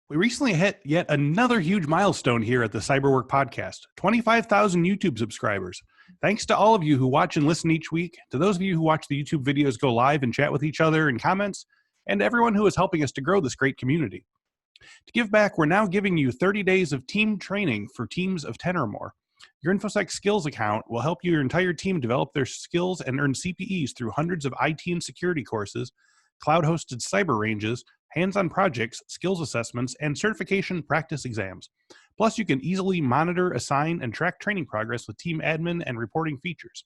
We recently hit yet another huge milestone here at the Cyberwork podcast, 25,000 YouTube subscribers. Thanks to all of you who watch and listen each week, to those of you who watch the YouTube videos go live and chat with each other in comments, and to everyone who is helping us to grow this great community. To give back, we're now giving you 30 days of team training for teams of 10 or more. Your Infosec Skills account will help your entire team develop their skills and earn CPEs through hundreds of IT and security courses, cloud-hosted cyber ranges, hands-on projects, skills assessments, and certification practice exams. Plus, you can easily monitor, assign, and track training progress with team admin and reporting features.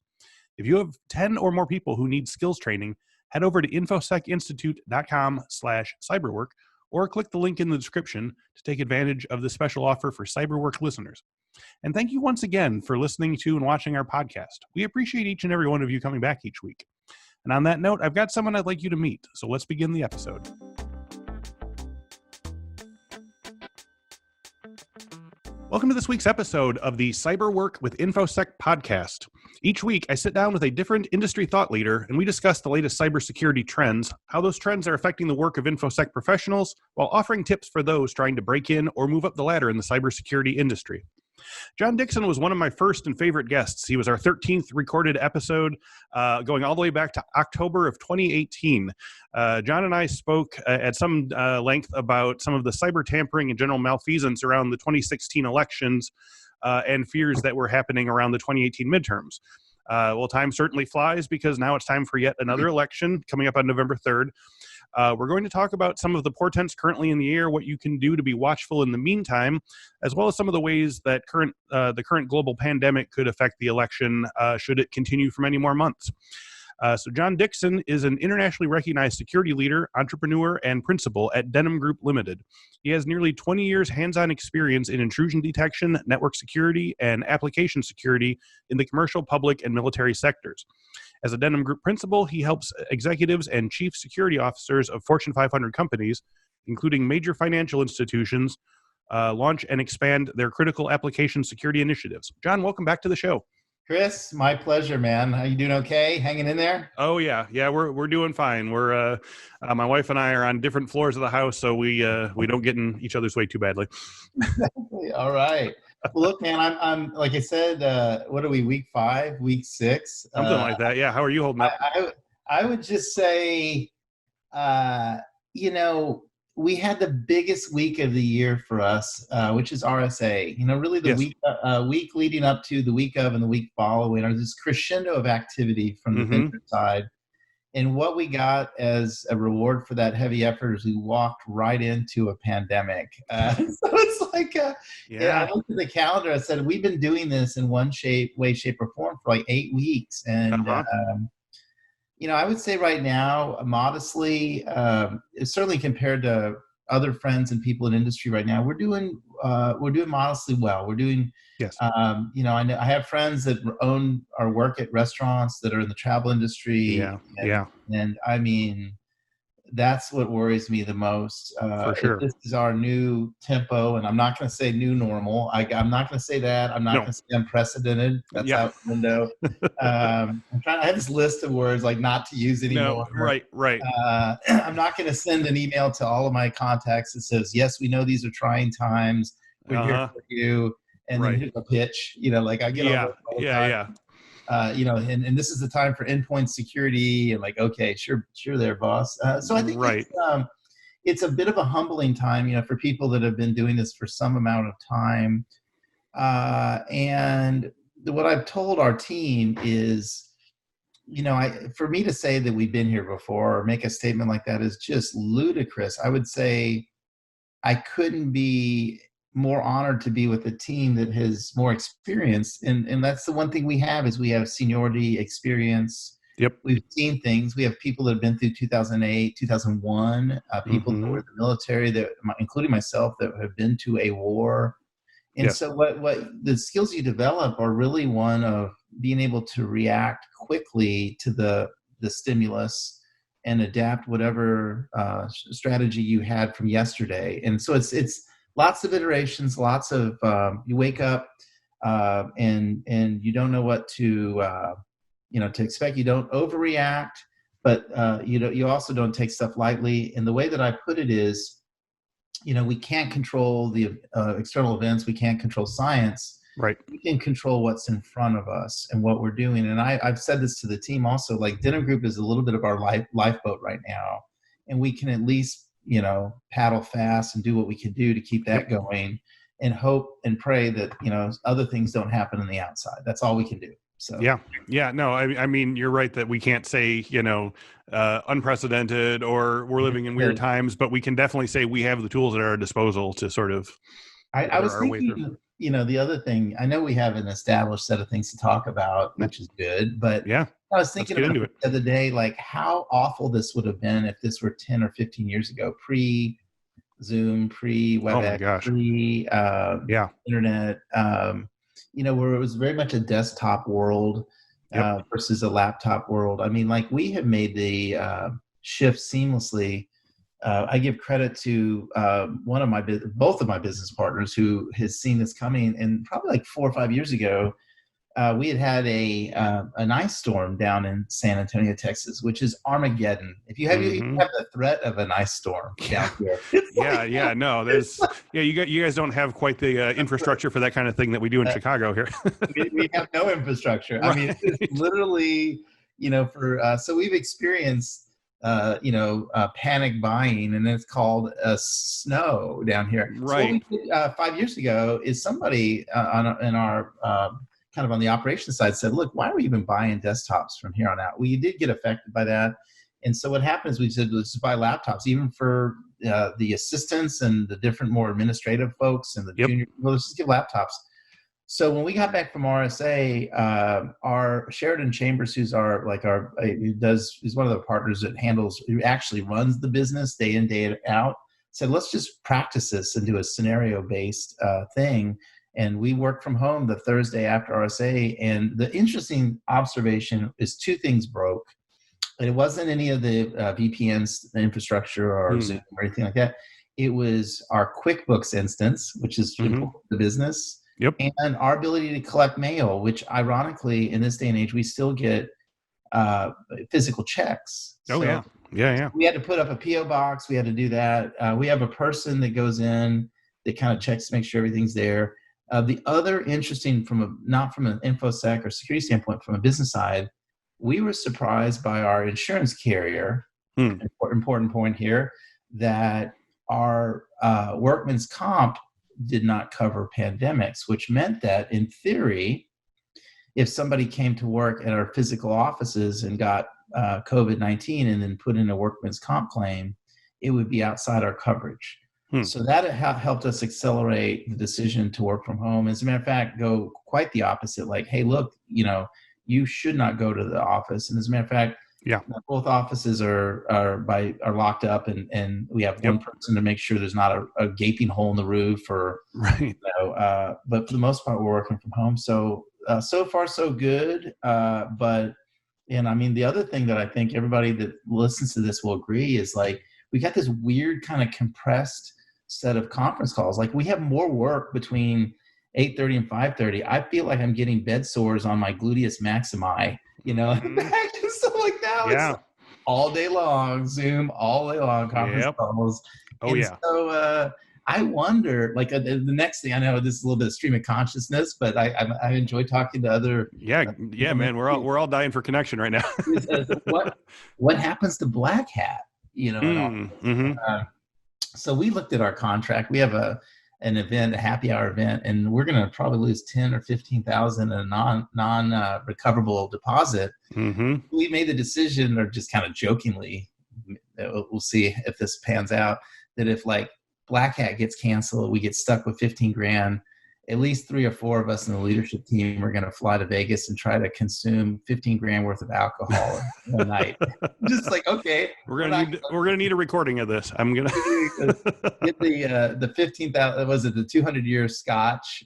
If you have 10 or more people who need skills training, head over to infosecinstitute.com/cyberwork or click the link in the description to take advantage of this special offer for Cyberwork listeners. And thank you once again for listening to and watching our podcast. We appreciate each and every one of you coming back each week. And on that note, I've got someone I'd like you to meet, so let's begin the episode. Welcome to this week's episode of the Cyberwork with Infosec podcast. Each week, I sit down with a different industry thought leader, and we discuss the latest cybersecurity trends, how those trends are affecting the work of Infosec professionals, while offering tips for those trying to break in or move up the ladder in the cybersecurity industry. John Dixon was one of my first and favorite guests. He was our 13th recorded episode, going all the way back to October of 2018. John and I spoke at some length about some of the cyber tampering and general malfeasance around the 2016 elections and fears that were happening around the 2018 midterms. Well, time certainly flies because now it's time for yet another election coming up on November 3rd. We're going to talk about some of the portents currently in the air, what you can do to be watchful in the meantime, as well as some of the ways that the current global pandemic could affect the election should it continue for many more months. So John Dixon is an internationally recognized security leader, entrepreneur, and principal at Denim Group Limited. He has nearly 20 years hands-on experience in intrusion detection, network security, and application security in the commercial, public, and military sectors. As a Denim Group Principal, he helps executives and chief security officers of Fortune 500 companies, including major financial institutions, launch and expand their critical application security initiatives. John, welcome back to the show. Chris, my pleasure, man. How you doing? Okay, hanging in there? Oh yeah, we're doing fine. We're my wife and I are on different floors of the house, so we don't get in each other's way too badly. All right. Well, look, man, I'm like I said. What are we? Week 5, week 6, something like that. Yeah. How are you holding up? I would just say, we had the biggest week of the year for us, which is RSA. Really the week leading up to the week of and the week following are this crescendo of activity from the vendor side. And what we got as a reward for that heavy effort is we walked right into a pandemic. So it's like, I looked at the calendar. I said, we've been doing this in one way, shape, or form for like 8 weeks. And, I would say right now, modestly, certainly compared to other friends and people in industry right now, we're doing modestly well. We're doing, I have friends that own or work at restaurants that are in the travel industry. And I mean, that's what worries me the most. For sure. This is our new tempo, and I'm not going to say new normal. I'm not going to say that. I'm not going to say unprecedented. That's out the window. I have this list of words like not to use anymore. No, right. I'm not going to send an email to all of my contacts that says, yes, we know these are trying times. We're here for you. And then here's a pitch, like I get over all the time. And this is the time for endpoint security, and like, okay, sure there, boss. So I think it's a bit of a humbling time, for people that have been doing this for some amount of time. And what I've told our team is, for me to say that we've been here before or make a statement like that is just ludicrous. I would say I couldn't be more honored to be with a team that has more experience. And that's the one thing we have is we have seniority, experience. Yep. We've seen things. We have people that have been through 2008, 2001, people that were in the military, that, including myself, that have been to a war. And so what the skills you develop are really one of being able to react quickly to the stimulus and adapt whatever strategy you had from yesterday. And so it's lots of iterations, lots of you wake up and you don't know what to expect. You don't overreact, but you also don't take stuff lightly. And the way that I put it is, we can't control the external events. We can't control science. Right. We can control what's in front of us and what we're doing. And I've said this to the team also, like Denim Group is a little bit of our lifeboat right now. And we can at least, paddle fast and do what we can do to keep that going and hope and pray that, other things don't happen on the outside. That's all we can do. So yeah, no, I mean, you're right that we can't say, unprecedented or we're living in weird times, but we can definitely say we have the tools at our disposal to sort of. I was thinking, the other thing, I know we have an established set of things to talk about, which is good, but yeah, I was thinking about it the other day, like how awful this would have been if this were 10 or 15 years ago, pre-Zoom, pre-WebEx, pre-internet, where it was very much a desktop world versus a laptop world. I mean, like we have made the shift seamlessly. I give credit to both of my business partners who has seen this coming. And probably like 4 or 5 years ago, we had an ice storm down in San Antonio, Texas, which is Armageddon. If you have the threat of an ice storm down here, you guys don't have quite the infrastructure for that kind of thing that we do in Chicago here. we have no infrastructure. Right. I mean, it's literally, so we've experienced panic buying, and it's called snow down here. Right. So what we did 5 years ago is somebody in our kind of on the operations side said, look, why are we even buying desktops from here on out? Well, you did get affected by that. And so what happened is we said, let's just buy laptops, even for the assistants and the different more administrative folks and the junior, well, let's just give laptops. So when we got back from RSA, our Sheridan Chambers, who's one of the partners that who actually runs the business day in, day out, said, let's just practice this and do a scenario-based thing. And we worked from home the Thursday after RSA. And the interesting observation is 2 things broke. And it wasn't any of the VPNs, the infrastructure or Zoom or anything like that. It was our QuickBooks instance, which is important to the business. Yep. And our ability to collect mail, which ironically, in this day and age, we still get physical checks. Yeah. We had to put up a P.O. box. We had to do that. We have a person that goes in that kind of checks to make sure everything's there. The other interesting, not from an Infosec or security standpoint, from a business side, we were surprised by our insurance carrier, important point here, that our workman's comp did not cover pandemics, which meant that in theory, if somebody came to work at our physical offices and got COVID-19 and then put in a workman's comp claim, it would be outside our coverage. So that helped us accelerate the decision to work from home. As a matter of fact, go quite the opposite. Like, hey, look, you should not go to the office. And as a matter of fact, both offices are locked up, and we have one person to make sure there's not a gaping hole in the roof, or but for the most part, we're working from home. So so far so good. And I mean, the other thing that I think everybody that listens to this will agree is, like, we got this weird kind of compressed set of conference calls. Like, we have more work between 8:30 and 5:30. I feel like I'm getting bed sores on my gluteus maximi, So like now it's all day long, Zoom, all day long conference calls. So I wonder, like, the next thing, I know this is a little bit of stream of consciousness, but I enjoy talking to other. Man, we're all dying for connection right now. What happens to Black Hat? So we looked at our contract. We have an event, a happy hour event, and we're going to probably lose 10 or 15,000 in a non recoverable deposit. We made the decision, or just kind of jokingly, we'll see if this pans out, that if like Black Hat gets canceled, we get stuck with 15 grand. At least 3 or 4 of us in the leadership team are going to fly to Vegas and try to consume 15 grand worth of alcohol in a night. Just like, okay, we're gonna need a recording of this. I'm gonna get the 15,000. Was it the 200-year Scotch?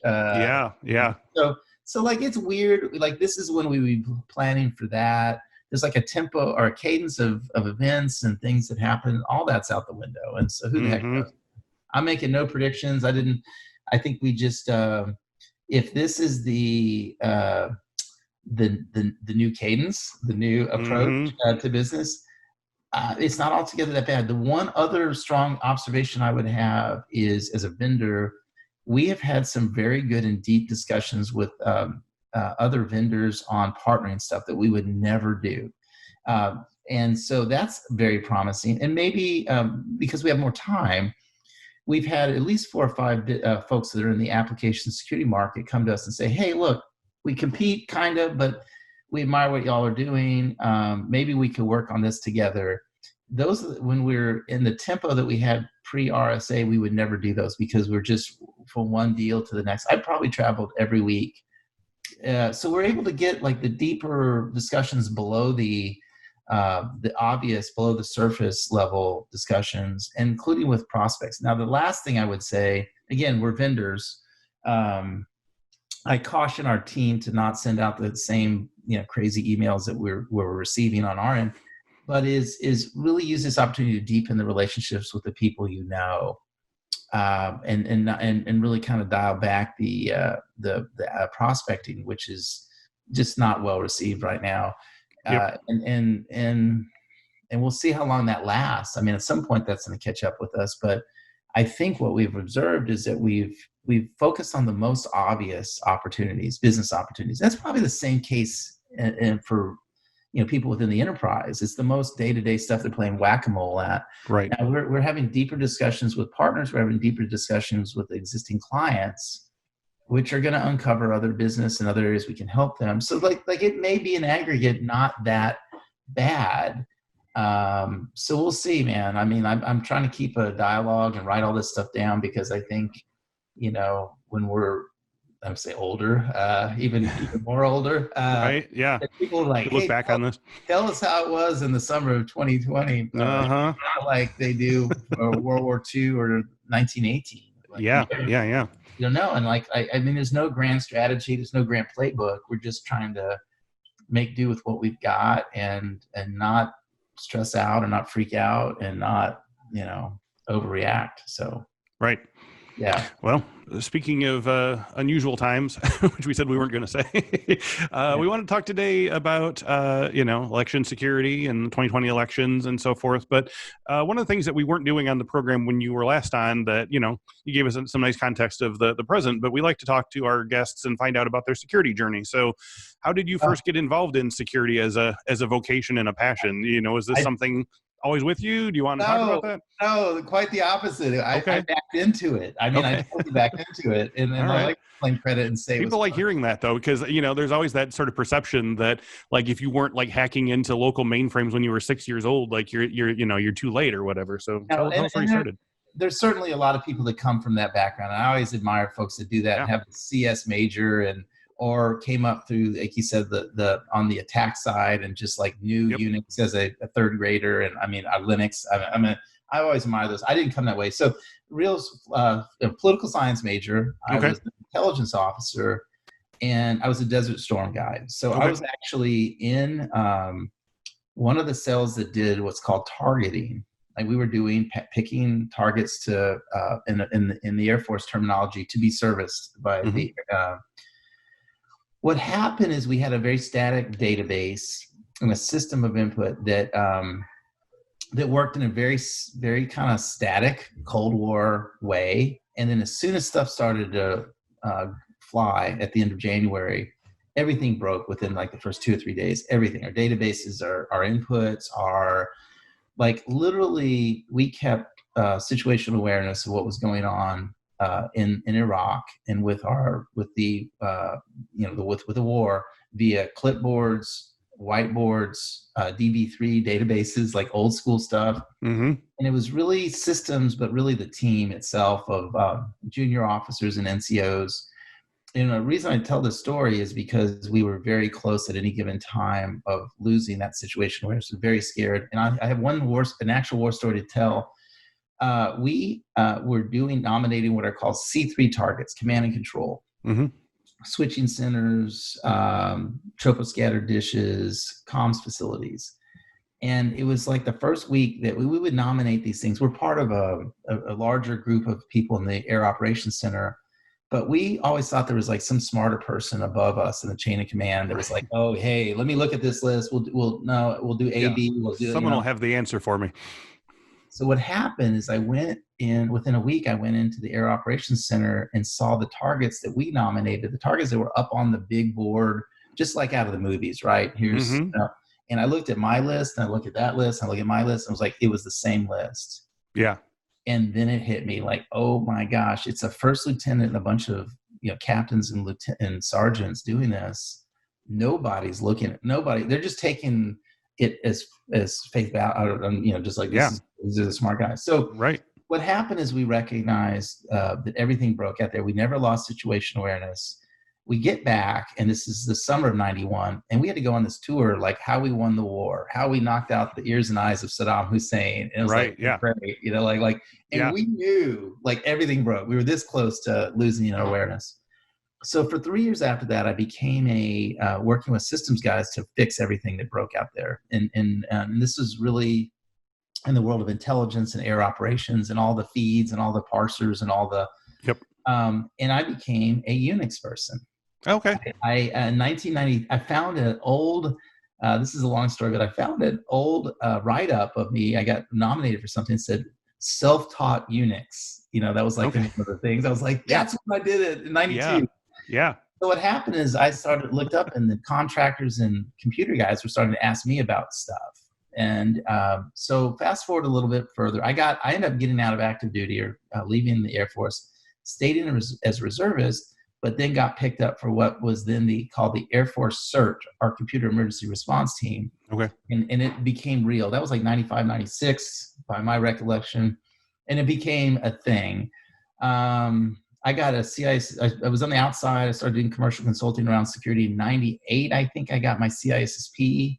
So like, it's weird. Like, this is when we would be planning for that. There's like a tempo or a cadence of events and things that happen. All that's out the window. And so who the heck knows? I'm making no predictions. I think we just, if this is the new cadence, the new approach to business, It's not altogether that bad. The one other strong observation I would have is, as a vendor, we have had some very good and deep discussions with other vendors on partnering stuff that we would never do. And so that's very promising. And maybe because we have more time, we've had at least 4 or 5 folks that are in the application security market come to us and say, hey, look, we compete kind of, but we admire what y'all are doing. Maybe we could work on this together. Those, when we're in the tempo that we had pre-RSA, we would never do those because we're just from one deal to the next. I probably traveled every week. So we're able to get like the deeper discussions below the obvious, below the surface level discussions, including with prospects. Now, the last thing I would say, again, we're vendors. I caution our team to not send out the same, crazy emails that we're receiving on our end, but is really use this opportunity to deepen the relationships with the people you know, and really kind of dial back the prospecting, which is just not well received right now. Yep. And we'll see how long that lasts. I mean, at some point that's going to catch up with us, but I think what we've observed is that we've focused on the most obvious opportunities, business opportunities. That's probably the same case and for people within the enterprise. It's the most day-to-day stuff they're playing whack-a-mole at. Right. Now we're having deeper discussions with partners. We're having deeper discussions with existing clients, which are going to uncover other business and other areas we can help them. So like it may be in aggregate not that bad. So we'll see, man. I mean, I'm trying to keep a dialogue and write all this stuff down because I think, when we're, I would say older, even more older. Right. Yeah. People are like, look hey, back on this. Tell us how it was in the summer of 2020. Uh-huh. Like they do World War II or 1918. Like, Yeah. You don't know. And like, I mean, there's no grand strategy. There's no grand playbook. We're just trying to make do with what we've got and not stress out and not freak out and not, overreact. So. Right. Yeah. Well, speaking of unusual times, which we said we weren't going to say, we want to talk today about, election security and 2020 elections and so forth. But one of the things that we weren't doing on the program when you were last on that, you gave us some nice context of the present, but we like to talk to our guests and find out about their security journey. So how did you first get involved in security as a vocation and a passion? Is this something always with you? Do you want to talk about that? No, quite the opposite. I backed into it. I mean, I totally backed into it. And then I like to claim credit and say people like hearing that though, because there's always that sort of perception that like if you weren't like hacking into local mainframes when you were 6 years old, like you're too late or whatever. So tell us where you started. There's certainly a lot of people that come from that background. And I always admire folks that do that and have the CS major or came up through, like you said, the on the attack side and just like knew Unix as a third grader. And I mean, Linux. I always admire those. I didn't come that way. So real political science major. I was an intelligence officer and I was a Desert Storm guy. So I was actually in one of the cells that did what's called targeting. Like we were doing picking targets to in the Air Force terminology to be serviced by the what happened is we had a very static database and a system of input that worked in a very, very kind of static Cold War way. And then as soon as stuff started to fly at the end of January, everything broke within like the first 2 or 3 days. Everything, our databases, our inputs, our like literally we kept situational awareness of what was going on in Iraq and with the war via clipboards, whiteboards, DB3 databases, like old school stuff. And it was really systems, but really the team itself of junior officers and NCOs. And the reason I tell this story is because we were very close at any given time of losing that situation where I was very scared. And I have an actual war story to tell. We were nominating what are called C3 targets, command and control, switching centers, troposcatter dishes, comms facilities. And it was like the first week that we would nominate these things. We're part of a larger group of people in the Air Operations Center. But we always thought there was like some smarter person above us in the chain of command that was like, oh, hey, let me look at this list. We'll do A, B. We'll do, someone will have the answer for me. So what happened is within a week, I went into the Air Operations Center and saw the targets that we nominated, the targets that were up on the big board, just like out of the movies, right? And I looked at my list, and I looked at that list, and I looked at my list, and I was like, it was the same list. Yeah. And then it hit me like, oh my gosh, it's a first lieutenant and a bunch of captains and sergeants doing this. Nobody's looking at nobody. They're just taking it as faith value, just like these are the smart guys. So what happened is we recognized that everything broke out there. We never lost situational awareness. We get back, and this is the summer of '91, and we had to go on this tour, like how we won the war, how we knocked out the ears and eyes of Saddam Hussein. And it was great, and we knew like everything broke. We were this close to losing awareness. So for 3 years after that, I became working with systems guys to fix everything that broke out there. And this is really in the world of intelligence and air operations and all the feeds and all the parsers and all the, and I became a Unix person. Okay. In 1990, I found an old, this is a long story, but I found an old write-up of me. I got nominated for something that said self-taught Unix. That was like one of the things. I was like, that's when I did it in 92. Yeah. So what happened is I looked up, and the contractors and computer guys were starting to ask me about stuff. And so fast forward a little bit further, I ended up getting out of active duty or leaving the Air Force, stayed in as a reservist, but then got picked up for what was then called the Air Force CERT, our Computer Emergency Response Team. Okay. And it became real. That was like 95, 96 by my recollection. And it became a thing. I got a CIS. I was on the outside. I started doing commercial consulting around security in 98. I think I got my CISSP,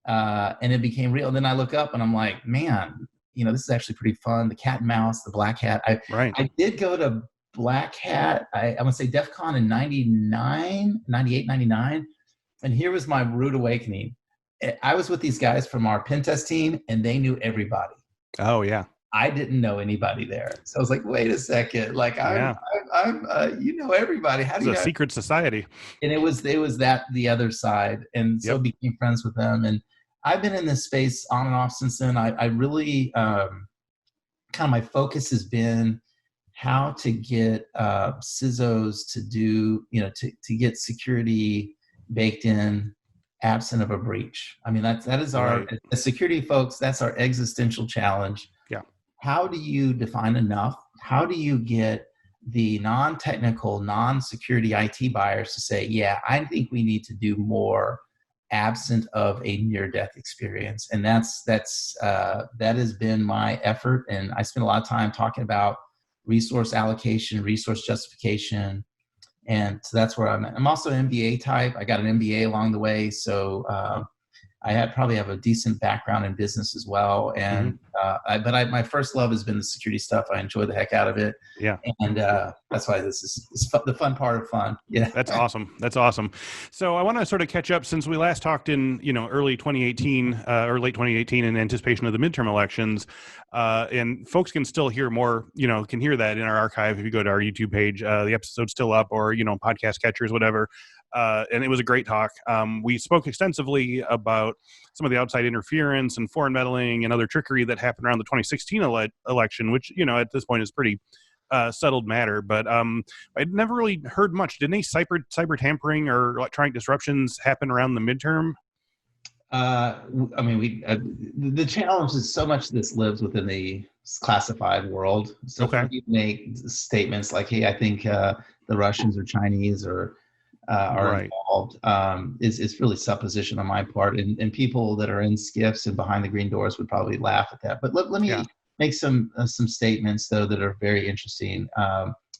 and it became real. And then I look up and I'm like, man, this is actually pretty fun. The cat and mouse, the black hat. I did go to Black Hat, I want to say DEF CON in 98, 99. And here was my rude awakening. I was with these guys from our pen test team, and they knew everybody. Oh, yeah. I didn't know anybody there. So I was like, wait a second. Like, I'm everybody. How do you know? It's a secret society. And it was that the other side. And so became friends with them. And I've been in this space on and off since then. I really, kind of my focus has been how to get CISOs to do, to get security baked in absent of a breach. I mean, that is our, as security folks, that's our existential challenge. Yeah. How do you define enough? How do you get the non-technical, non-security IT buyers to say, yeah, I think we need to do more absent of a near-death experience? And that has been my effort. And I spend a lot of time talking about resource allocation, resource justification. And so that's where I'm at. I'm also an MBA type. I got an MBA along the way. So I probably have a decent background in business as well. And my first love has been the security stuff. I enjoy the heck out of it. Yeah. And that's why this is the fun part of fun. Yeah. That's awesome. That's awesome. So I want to sort of catch up since we last talked in, early 2018 or late 2018 in anticipation of the midterm elections. And folks can still hear more, can hear that in our archive if you go to our YouTube page. The episode's still up, or, podcast catchers, whatever. And it was a great talk. We spoke extensively about some of the outside interference and foreign meddling and other trickery that happened around the 2016 election, which, at this point is pretty settled matter. But I'd never really heard much. Did any cyber tampering or electronic disruptions happen around the midterm? The challenge is so much of this lives within the classified world. So when you make statements like, hey, I think the Russians or Chinese are involved, is really supposition on my part. And people that are in skiffs and behind the green doors would probably laugh at that. But let me make some statements, though, that are very interesting.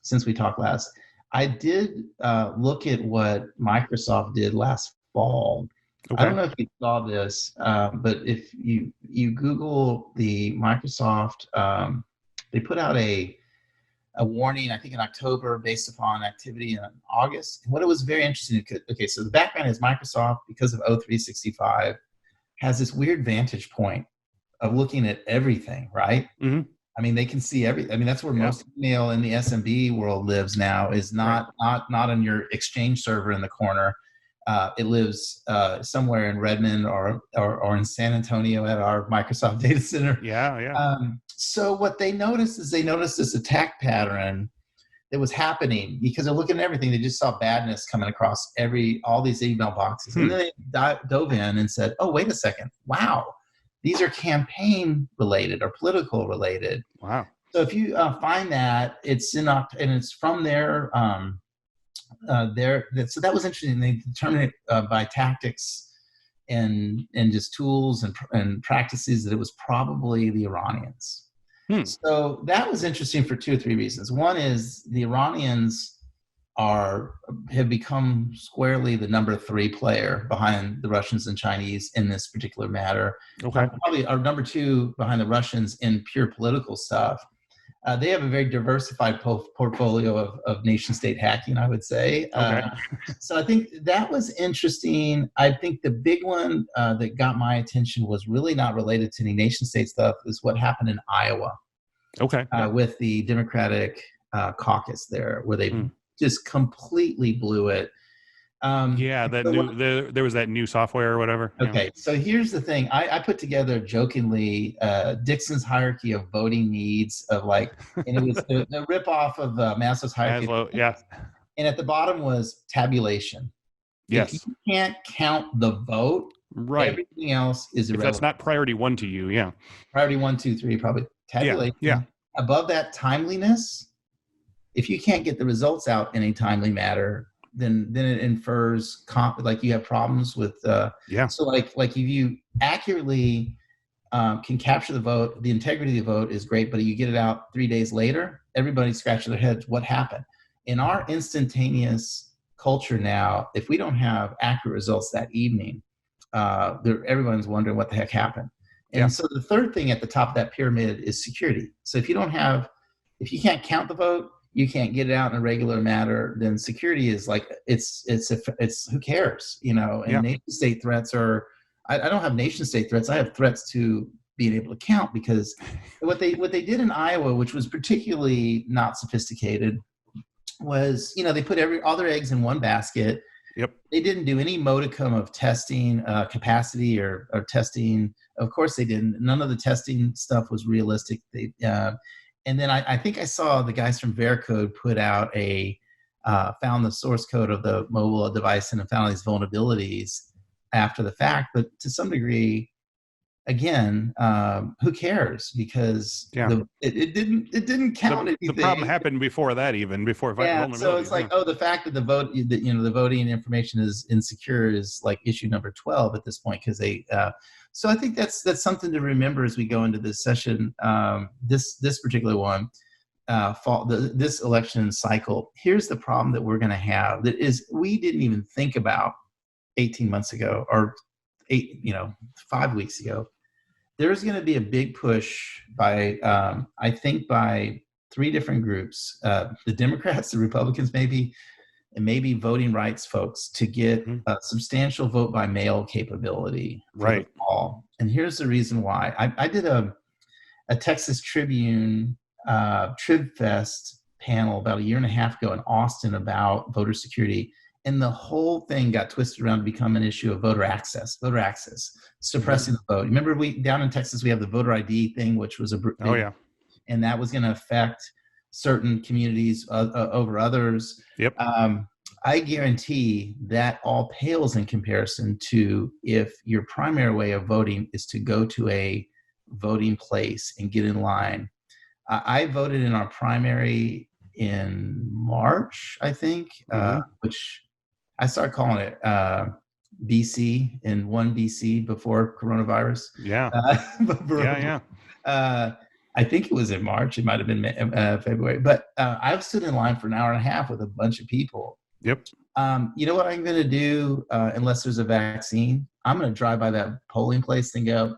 Since we talked last, I did look at what Microsoft did last fall. I don't know if you saw this, but if you Google the Microsoft, they put out a warning, I think in October, based upon activity in August. And what it was very interesting. Okay, so the background is Microsoft, because of O365, has this weird vantage point of looking at everything, right? Mm-hmm. I mean, they can see I mean, that's where most email in the SMB world lives now, is not on your Exchange server in the corner. It lives somewhere in Redmond or in San Antonio at our Microsoft data center. So what they noticed is this attack pattern that was happening because they're looking at everything. They just saw badness coming across all these email boxes. And then they dove in and said, oh, wait a second. Wow. These are campaign related or political related. Wow. So if you find that, it's and it's from their, so that was interesting. They determined it by tactics and just tools and practices that it was probably the Iranians. So that was interesting for 2 or 3 reasons. One is the Iranians have become squarely the number 3 player behind the Russians and Chinese in this particular matter. Okay. Probably are number 2 behind the Russians in pure political stuff. They have a very diversified portfolio of nation-state hacking, I would say. Okay. So I think that was interesting. I think the big one that got my attention was really not related to any nation-state stuff, is what happened in Iowa. Okay. With the Democratic caucus there, where they just completely blew it. There was that new software or whatever. Okay, so here's the thing. I put together jokingly Dixon's hierarchy of voting needs and it was the ripoff of Maslow's hierarchy. Maslow, And at the bottom was tabulation. Yes. If you can't count the vote, everything else is irrelevant. If that's not priority 1 to you, Priority 1, 2, 3, probably tabulation. Yeah. Above that, timeliness. If you can't get the results out in a timely manner, then it infers like you have problems with So like if you accurately can capture the vote, the integrity of the vote is great, but you get it out 3 days later, everybody's scratching their heads. What happened? In our instantaneous culture now, if we don't have accurate results that evening, everyone's wondering what the heck happened. And so the third thing at the top of that pyramid is security. So if you can't count the vote, you can't get it out in a regular manner, then security is like, it's who cares, and nation state threats I don't have nation state threats. I have threats to being able to count, because what they did in Iowa, which was particularly not sophisticated, was, they put all their eggs in one basket. Yep. They didn't do any modicum of testing capacity or testing. Of course they didn't. None of the testing stuff was realistic. And then I think I saw the guys from Veracode put out found the source code of the mobile device and found these vulnerabilities after the fact. But to some degree, again, who cares? Because it didn't count anything. The problem happened before that, vulnerability. So it's like, the fact that the voting information is insecure is like issue number 12 at this point, because they. So I think that's something to remember as we go into this session. This particular one, this election cycle. Here's the problem that we're going to have. That is, we didn't even think about 18 months ago or 5 weeks ago. There's going to be a big push by 3 different groups, the Democrats, the Republicans, and maybe voting rights folks, to get a substantial vote by mail capability for the fall. And here's the reason why. I did a Texas Tribune TribFest panel about a year and a half ago in Austin about voter security. And the whole thing got twisted around to become an issue of voter access, suppressing the vote. Remember, down in Texas, we have the voter ID thing, which was and that was going to affect certain communities over others. Yep. I guarantee that all pales in comparison to if your primary way of voting is to go to a voting place and get in line. I voted in our primary in March, I think, which I started calling it BC, in 1 BC before coronavirus. I think it was in March. It might have been February. But I stood in line for an hour and a half with a bunch of people. Yep. You know what I'm going to do, unless there's a vaccine? I'm going to drive by that polling place and go,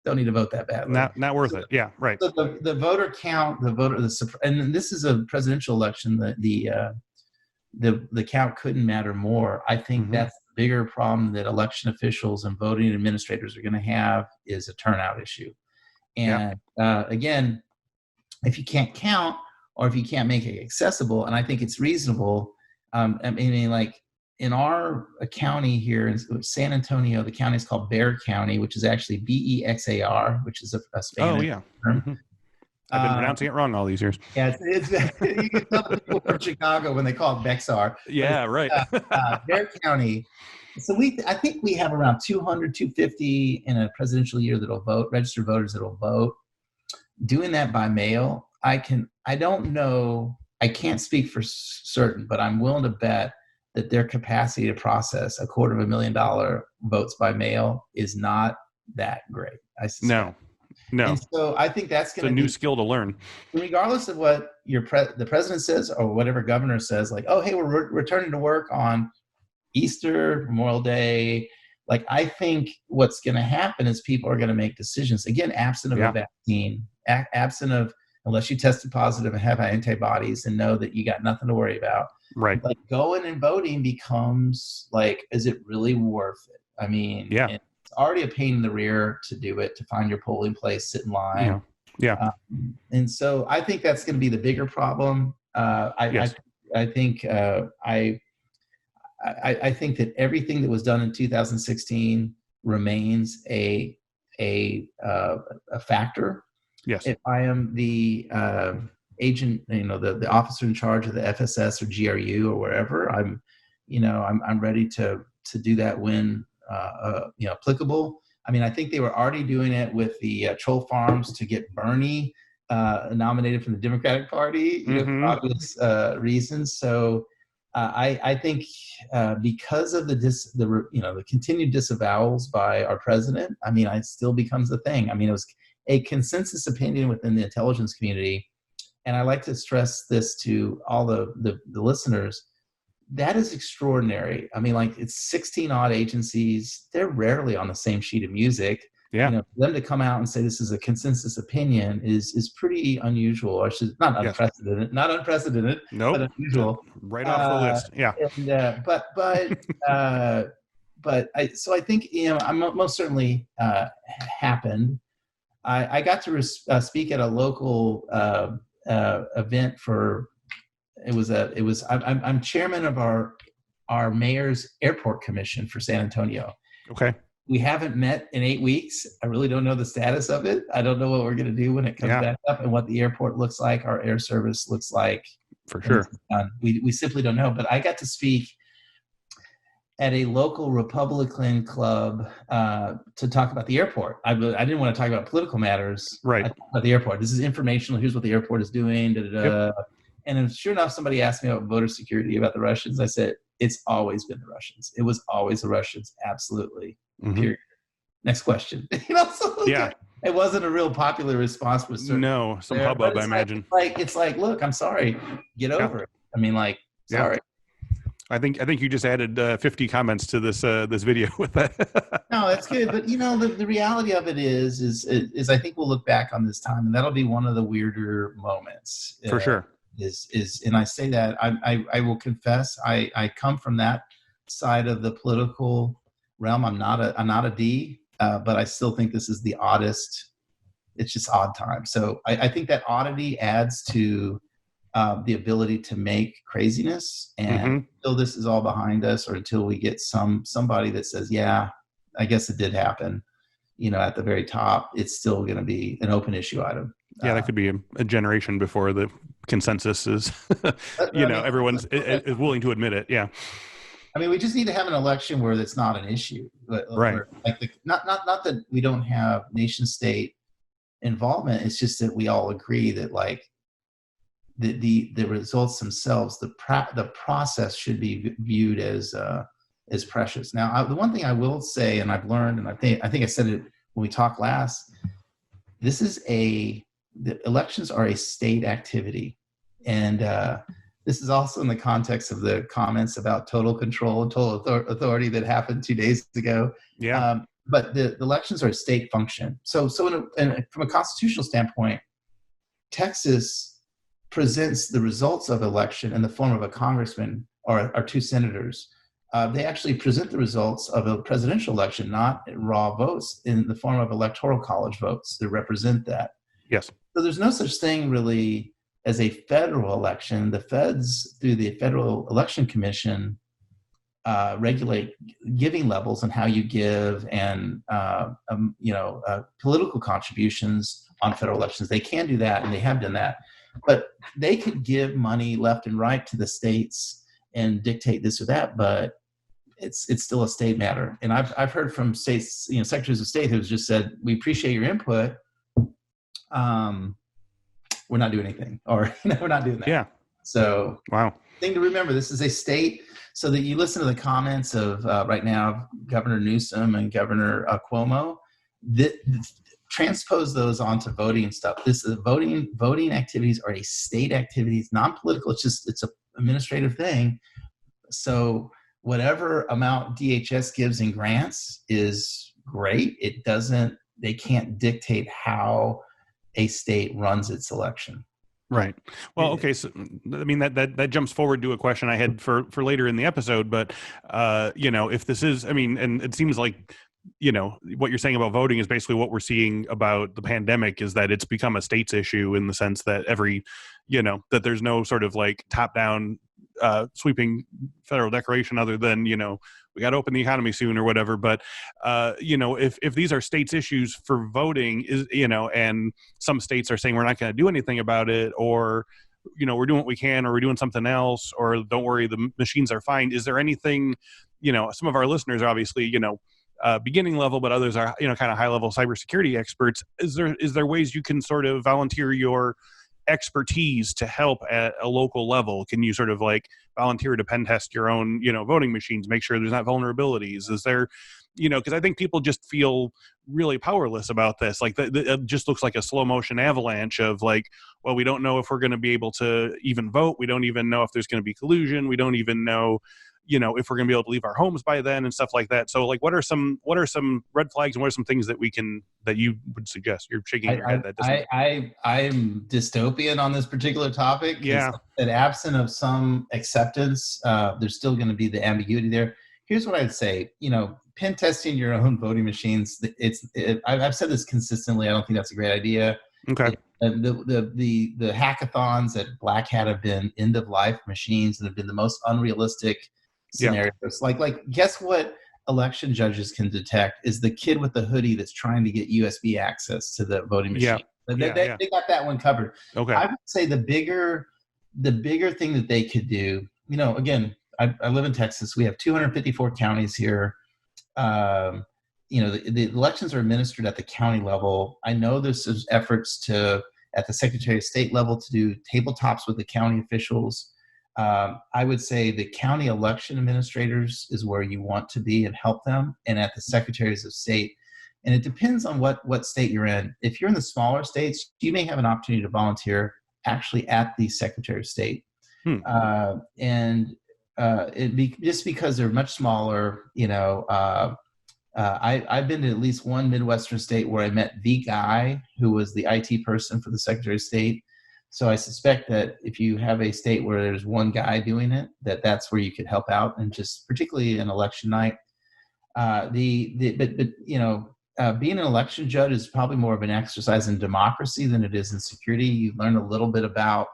don't need to vote that badly. Not worth it. Yeah, right. So the voter count, and this is a presidential election. The count couldn't matter more. I think that's the bigger problem that election officials and voting administrators are going to have, is a turnout issue. And again, if you can't count or if you can't make it accessible, and I think it's reasonable. I mean, like in our county here in San Antonio, the county is called Bexar County, which is actually Bexar, which is a Spanish term. Mm-hmm. I've been pronouncing it wrong all these years. Yeah, it's you can tell the people from Chicago when they call it Bexar. Yeah, right. Bexar County. So I think we have around 200, 250 in a presidential year that'll vote, registered voters that'll vote. Doing that by mail, I don't know, I can't speak for certain, but I'm willing to bet that their capacity to process $250,000 votes by mail is not that great. No. And so I think that's going to be a new skill to learn. Regardless of what the president says or whatever governor says, like, oh, hey, we're returning to work on Easter, Memorial Day. Like, I think what's going to happen is people are going to make decisions, again, absent of a vaccine, absent of, unless you tested positive and have antibodies and know that you got nothing to worry about. Right. Like, going and voting becomes like, is it really worth it? I mean, it's already a pain in the rear to do it, to find your polling place, sit in line. Yeah. And so I think that's going to be the bigger problem. I think that everything that was done in 2016 remains a factor. Yes. If I am the agent, the officer in charge of the FSS or GRU or wherever, I'm ready to do that when applicable. I mean, I think they were already doing it with the troll farms to get Bernie nominated from the Democratic Party, for obvious reasons. So I think because of the continued disavowals by our president, I mean, it still becomes a thing. I mean, it was a consensus opinion within the intelligence community, and I like to stress this to all the listeners. That is extraordinary. I mean, like, it's 16 odd agencies. They're rarely on the same sheet of music. Yeah. For them to come out and say this is a consensus opinion is pretty unusual. Or not unprecedented, nope. but unusual. Right off the list. Yeah. And, so I think, I'm most certainly happened. I got to speak at a local event for. I'm chairman of our mayor's airport commission for San Antonio. Okay. We haven't met in 8 weeks. I really don't know the status of it. I don't know what we're going to do when it comes back up and what the airport looks like, our air service looks like. For sure. We simply don't know. But I got to speak at a local Republican club to talk about the airport. I didn't want to talk about political matters. Right. I talked about the airport. This is informational. Here's what the airport is doing. Yep. And sure enough, somebody asked me about voter security, about the Russians. I said, it's always been the Russians. It was always the Russians. Absolutely. Period. Next question. It wasn't a real popular response. No, some hubbub, I imagine. It's like, look, I'm sorry. Get over it. I mean, like, sorry. I think you just added 50 comments to this video with that. No, that's good. But the reality of it is I think we'll look back on this time, and that'll be one of the weirder moments. For sure. And I say that I will confess I come from that side of the political realm. I'm not a D, but I still think this is the oddest. It's just odd time. So I think that oddity adds to the ability to make craziness. And until this is all behind us, or until we get somebody that says, yeah, I guess it did happen, at the very top, it's still going to be an open issue item. Yeah, that could be a generation before the consensus is, everyone's is willing to admit it. Yeah. I mean, we just need to have an election where it's not an issue. Right. Not that we don't have nation state involvement. It's just that we all agree that the results themselves, the process should be viewed as precious. Now, the one thing I will say, and I've learned, and I think I said it when we talked last, the elections are a state activity. And this is also in the context of the comments about total control and total authority that happened 2 days ago. Yeah. But the elections are a state function. So from a constitutional standpoint, Texas presents the results of election in the form of a congressman or 2 senators. they actually present the results of a presidential election, not raw votes, in the form of electoral college votes that represent that. Yes. So there's no such thing really as a federal election. The feds, through the Federal Election Commission, regulate giving levels and how you give, and political contributions on federal elections. They can do that, and they have done that. But they could give money left and right to the states and dictate this or that, but it's still a state matter. And I've heard from states, secretaries of state who've just said, "We appreciate your input. We're not doing anything," or we're not doing that. Yeah. So wow. Thing to remember: this is a state. So that you listen to the comments of right now Governor Newsom and Governor Cuomo, transpose those onto voting stuff. This is voting activities are a state activities, non-political. It's an administrative thing. So whatever amount DHS gives in grants is great. They can't dictate how a state runs its election. Right. Well, okay. So, I mean, that jumps forward to a question I had for later in the episode, but, if this is, and it seems like, what you're saying about voting is basically what we're seeing about the pandemic, is that it's become a state's issue, in the sense that that there's no sort of like top down, sweeping federal declaration other than, we got to open the economy soon or whatever. But, if these are states' issues for voting, and some states are saying we're not going to do anything about it, or, we're doing what we can, or we're doing something else, or don't worry, the machines are fine. Is there anything, some of our listeners are obviously, beginning level, but others are, kind of high level cybersecurity experts. Is there ways you can sort of volunteer your expertise to help at a local level? Can you sort of like volunteer to pen test your own, voting machines, make sure there's not vulnerabilities? Is there, because I think people just feel really powerless about this. Like it just looks like a slow motion avalanche of like, well, we don't know if we're going to be able to even vote. We don't even know if there's going to be collusion. We don't even know, if we're going to be able to leave our homes by then and stuff like that. So like, what are some red flags, and what are some things that you would suggest? You're shaking your head. I'm dystopian on this particular topic. Yeah. That absent of some acceptance, there's still going to be the ambiguity there. Here's what I'd say, pen testing your own voting machines. I've said this consistently. I don't think that's a great idea. Okay. The hackathons at Black Hat have been end of life machines and have been the most unrealistic scenarios. Yeah. Like guess what election judges can detect is the kid with the hoodie that's trying to get USB access to the voting machine. Yeah. They got that one covered. Okay. I would say the bigger thing that they could do, again, I live in Texas. We have 254 counties here. The elections are administered at the county level. I know there's efforts at the Secretary of State level to do tabletops with the county officials. I would say the county election administrators is where you want to be and help them, and at the secretaries of state. And it depends on what state you're in. If you're in the smaller states, you may have an opportunity to volunteer actually at the Secretary of State. Just because they're much smaller, I've been to at least one Midwestern state where I met the guy who was the IT person for the Secretary of State. So I suspect that if you have a state where there's one guy doing it, that's where you could help out, and just particularly an election night. Being an election judge is probably more of an exercise in democracy than it is in security. You learn a little bit about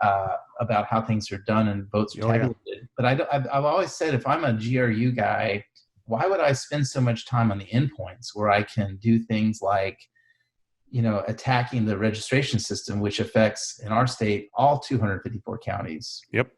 how things are done and votes are tabulated. Yeah. But I've always said, if I'm a GRU guy, why would I spend so much time on the endpoints where I can do things like, attacking the registration system, which affects, in our state, all 254 counties. Yep.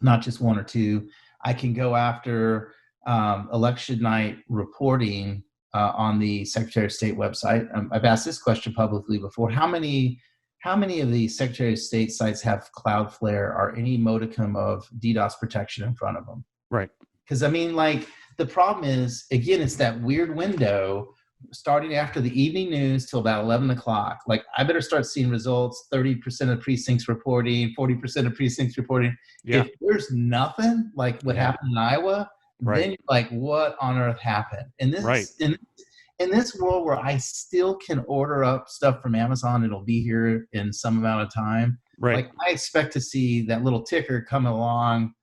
Not just one or two. I can go after election night reporting on the Secretary of State website. I've asked this question publicly before. How many of the Secretary of State sites have Cloudflare or any modicum of DDoS protection in front of them? Right. Because, the problem is, again, it's that weird window starting after the evening news till about 11 o'clock. Like, I better start seeing results, 30% of precincts reporting, 40% of precincts reporting. Yeah. If there's nothing, like what happened in Iowa, then you're like, what on earth happened? And this, in this world where I still can order up stuff from Amazon, it'll be here in some amount of time. Right. Like, I expect to see that little ticker come along,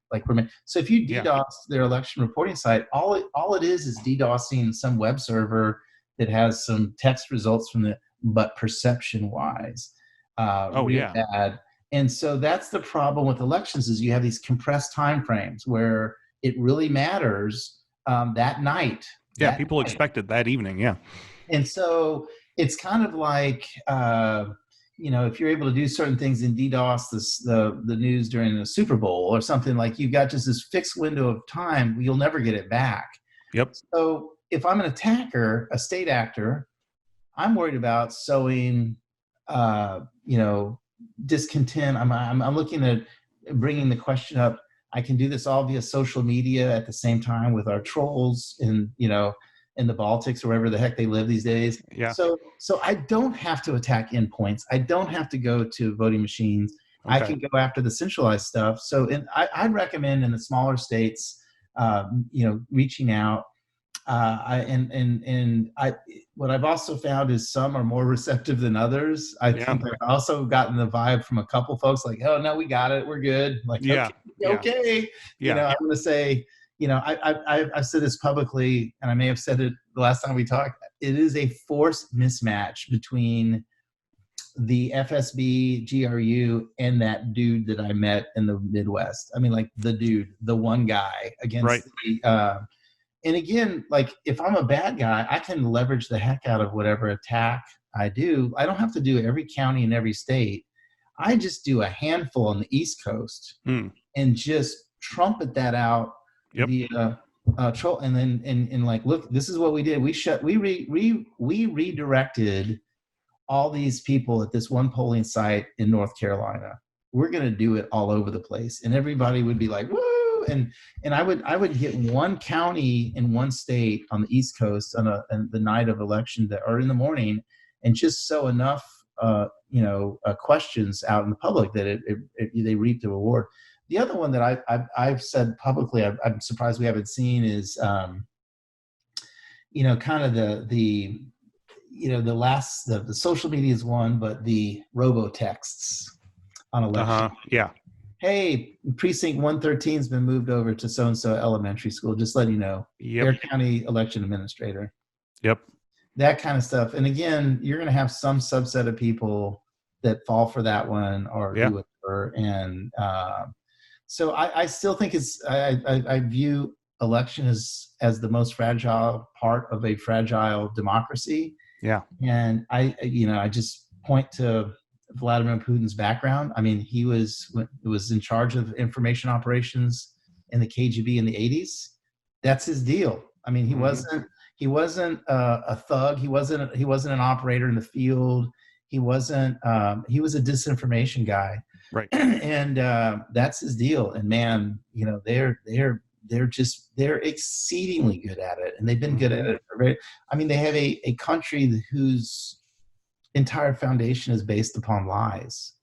So if you DDoS their election reporting site, all it is DDoSing some web server that has some text results from it, but perception wise, real bad. And so that's the problem with elections is you have these compressed time frames where it really matters that night. Yeah, people expected that evening. Yeah. And so it's kind of like, if you're able to do certain things in DDoS, the news during the Super Bowl or something, like you've got just this fixed window of time, you'll never get it back. Yep. So if I'm an attacker, a state actor, I'm worried about sowing, discontent. I'm looking at bringing the question up. I can do this all via social media at the same time with our trolls in the Baltics or wherever the heck they live these days. Yeah. So I don't have to attack endpoints. I don't have to go to voting machines. Okay. I can go after the centralized stuff. So I'd recommend in the smaller states, reaching out. What I've also found is some are more receptive than others. I think I've also gotten the vibe from a couple folks like, oh no, we got it, we're good. Like, okay. I'm going to say, I've said this publicly, and I may have said it the last time we talked. It is a force mismatch between the FSB GRU and that dude that I met in the Midwest. I mean, like the dude, the one guy against the. And again, like if I'm a bad guy, I can leverage the heck out of whatever attack I do. I don't have to do every county in every state. I just do a handful on the East Coast and just trumpet that out via troll. And then and like, look, this is what we did. We redirected all these people at this one polling site in North Carolina. We're going to do it all over the place, and everybody would be like, woo. And I would hit one county in one state on the East Coast on the night of election or in the morning, and just sow enough questions out in the public that they reap the reward. The other one that I've said publicly, I'm surprised we haven't seen is kind of the social media is one, but the robo texts on election. Hey, precinct 113 has been moved over to so-and-so elementary school. Just letting you know. Air County election administrator. Yep. That kind of stuff. And again, you're going to have some subset of people that fall for that one or do it. And so I still think I view election as the most fragile part of a fragile democracy. Yeah. And I just point to Vladimir Putin's background. I mean, he was in charge of information operations in the KGB in the 80s. That's his deal. I mean, he wasn't a thug. He wasn't an operator in the field. He was a disinformation guy. Right. And that's his deal. And man, they're exceedingly good at it, and they've been good at it. They have a country whose entire foundation is based upon lies.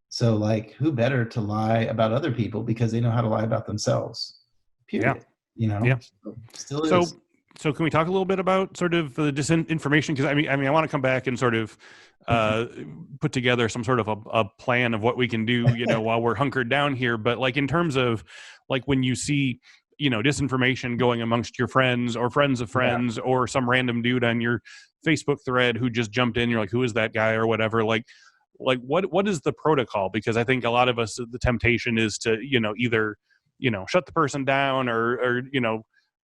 So like, who better to lie about other people because they know how to lie about themselves, period. Still is. So can we talk a little bit about sort of the disinformation? Because I want to come back and sort of put together some sort of a plan of what we can do, while we're hunkered down here. But like in terms of like when you see, disinformation going amongst your friends or friends of friends or some random dude on your Facebook thread who just jumped in, you're like, who is that guy or whatever? Like what is the protocol? Because I think a lot of us, the temptation is to, either, shut the person down or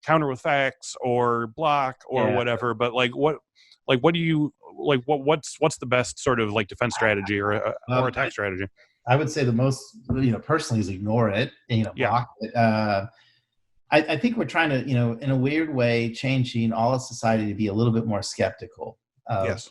counter with facts or block or whatever. But what's the best sort of like defense strategy or attack strategy? I would say the most, personally is ignore it, block it. I think we're trying to, in a weird way, changing all of society to be a little bit more skeptical of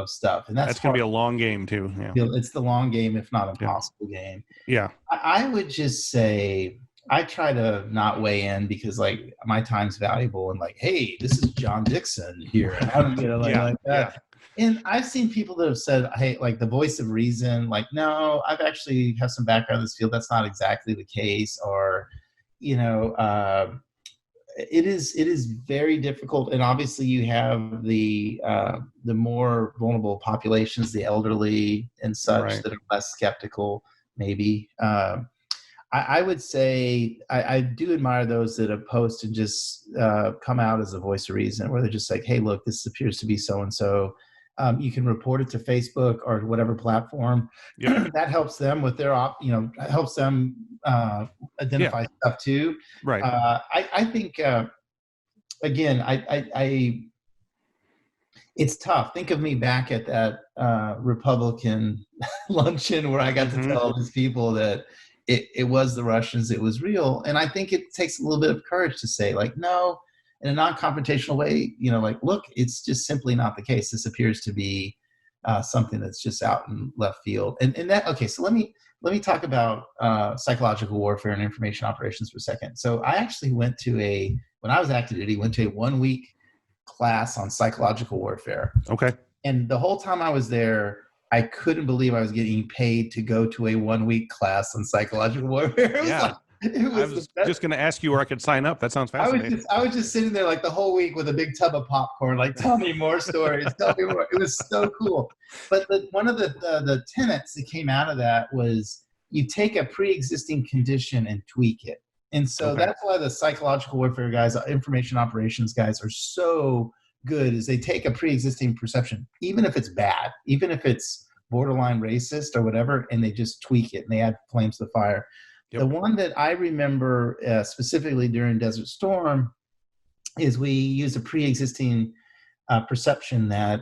stuff. And that's going to be a long game too. Yeah. It's the long game, if not impossible game. Yeah. I would just say, I try to not weigh in because like my time's valuable and like, hey, this is John Dixon here. Like that. Yeah. And I've seen people that have said, hey, like the voice of reason, like, no, I've actually have some background in this field. That's not exactly the case. Or, it is very difficult. And obviously you have the more vulnerable populations, the elderly and such that are less skeptical, maybe. I would say I do admire those that have post and just come out as a voice of reason, where they're just like, hey, look, this appears to be so-and-so. You can report it to Facebook or whatever platform. Yep. That helps them with their, helps them identify stuff too. Right. I think, again, it's tough. Think of me back at that Republican luncheon where I got to tell these people that it was the Russians, it was real. And I think it takes a little bit of courage to say, like, no, in a non-confrontational way, like, look, it's just simply not the case. This appears to be something that's just out in left field. And that, okay, so let me talk about psychological warfare and information operations for a second. So I actually when I was active duty, went to a 1-week class on psychological warfare. Okay. And the whole time I was there, I couldn't believe I was getting paid to go to a 1-week class on psychological warfare. I was just going to ask you where I could sign up. That sounds fascinating. I was just sitting there like the whole week with a big tub of popcorn, like, tell me more stories, tell me more. It was so cool. But one of the tenets that came out of that was you take a pre-existing condition and tweak it. And so that's why the psychological warfare guys, information operations guys are so good, is they take a pre-existing perception, even if it's bad, even if it's borderline racist or whatever, and they just tweak it and they add flames to the fire. Yep. The one that I remember specifically during Desert Storm is we used a pre-existing perception that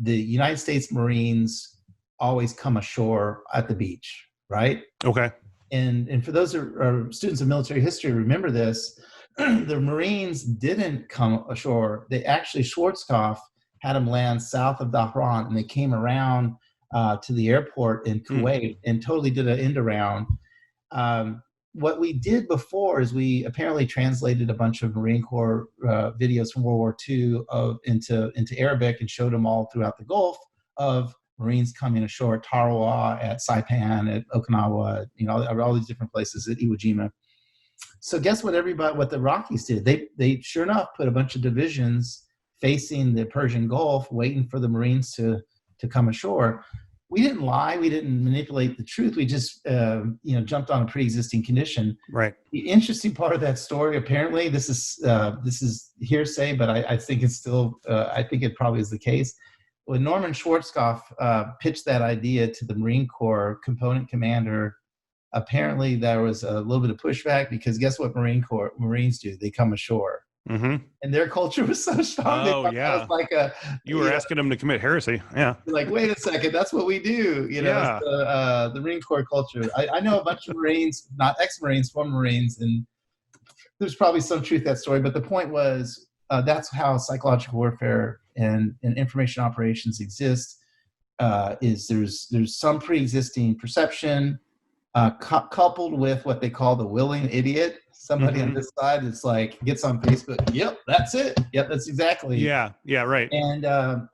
the United States Marines always come ashore at the beach, right? Okay. And for those who are students of military history, remember this, the Marines didn't come ashore. They actually, Schwarzkopf had them land south of Dhahran, and they came around to the airport in Kuwait and totally did an end around. What we did before is we apparently translated a bunch of Marine Corps videos from World War II into Arabic and showed them all throughout the Gulf of Marines coming ashore at Tarawa, at Saipan, at Okinawa, all these different places, at Iwo Jima. So guess what what the Rockies did? They sure enough put a bunch of divisions facing the Persian Gulf, waiting for the Marines to come ashore. We didn't lie. We didn't manipulate the truth. We just, jumped on a pre-existing condition. Right. The interesting part of that story, apparently, this is hearsay, but I think it's still, I think it probably is the case. When Norman Schwarzkopf pitched that idea to the Marine Corps component commander, apparently there was a little bit of pushback, because guess what Marines do? They come ashore. And their culture was so strong. Oh, yeah. You were asking them to commit heresy. Yeah. Like, wait a second, that's what we do. The Marine Corps culture. I know a bunch of Marines, not ex-Marines, former Marines, and there's probably some truth to that story. But the point was, that's how psychological warfare and information operations exist. Is there's some pre-existing perception coupled with what they call the willing idiot. Somebody on this side is like, gets on Facebook. Yep, that's it. Yep, that's exactly. Yeah, right. And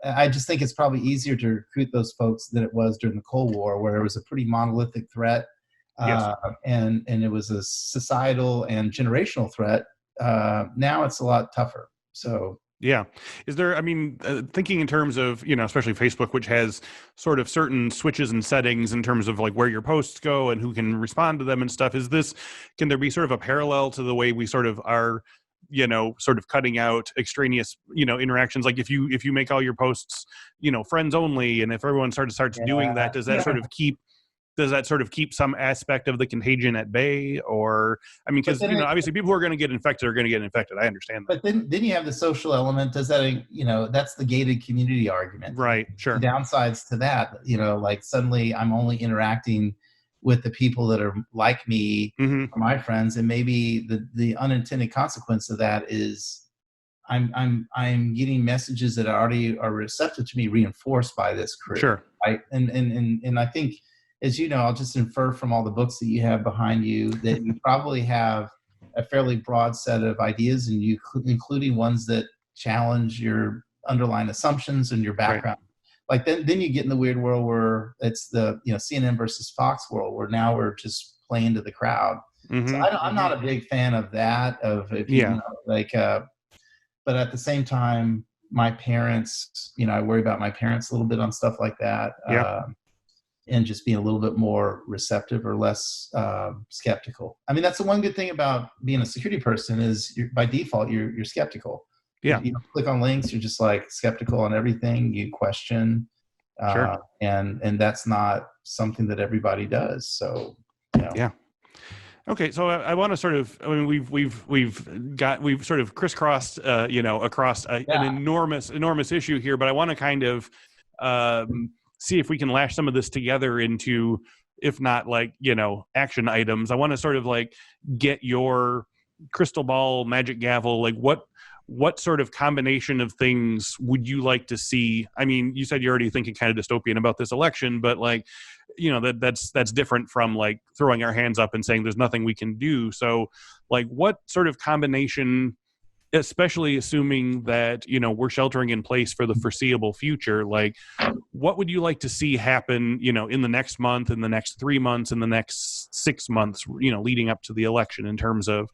I just think it's probably easier to recruit those folks than it was during the Cold War, where it was a pretty monolithic threat, and it was a societal and generational threat. Now it's a lot tougher. So. Yeah. Is there, thinking in terms of, especially Facebook, which has sort of certain switches and settings in terms of like where your posts go and who can respond to them and stuff, can there be sort of a parallel to the way we sort of are, sort of cutting out extraneous, interactions? Like if you make all your posts, friends only, and if everyone starts doing that, does that sort of keep some aspect of the contagion at bay? Or, because, obviously people who are going to get infected are going to get infected. I understand that. But then you have the social element. Does that, that's the gated community argument. Right, sure. The downsides to that, like suddenly I'm only interacting with the people that are like me, or my friends. And maybe the unintended consequence of that is I'm getting messages that already are receptive to me reinforced by this crew. Sure. Right. And I think, as you know, I'll just infer from all the books that you have behind you that you probably have a fairly broad set of ideas, and including ones that challenge your underlying assumptions and your background. Right. Like then you get in the weird world where it's the CNN versus Fox world, where now we're just playing to the crowd. So I'm not a big fan of that. But at the same time, my parents, I worry about my parents a little bit on stuff like that. Yeah. and just being a little bit more receptive or less skeptical. I mean, that's the one good thing about being a security person is by default, you're skeptical. Yeah. You don't click on links, you're just like skeptical on everything. You question, Sure. and that's not something that everybody does. So, Yeah. Okay, so I want to sort of, I mean, we've sort of crisscrossed, across an enormous issue here, but I want to kind of see if we can lash some of this together into, if not like, action items. I want to sort of like get your crystal ball, magic gavel, like what sort of combination of things would you like to see? I mean, you said you're already thinking kind of dystopian about this election, but like, that's different from like throwing our hands up and saying there's nothing we can do. So like what sort of combination, especially assuming that, we're sheltering in place for the foreseeable future, like what would you like to see happen, in the next month, in the next 3 months, in the next 6 months, leading up to the election in terms of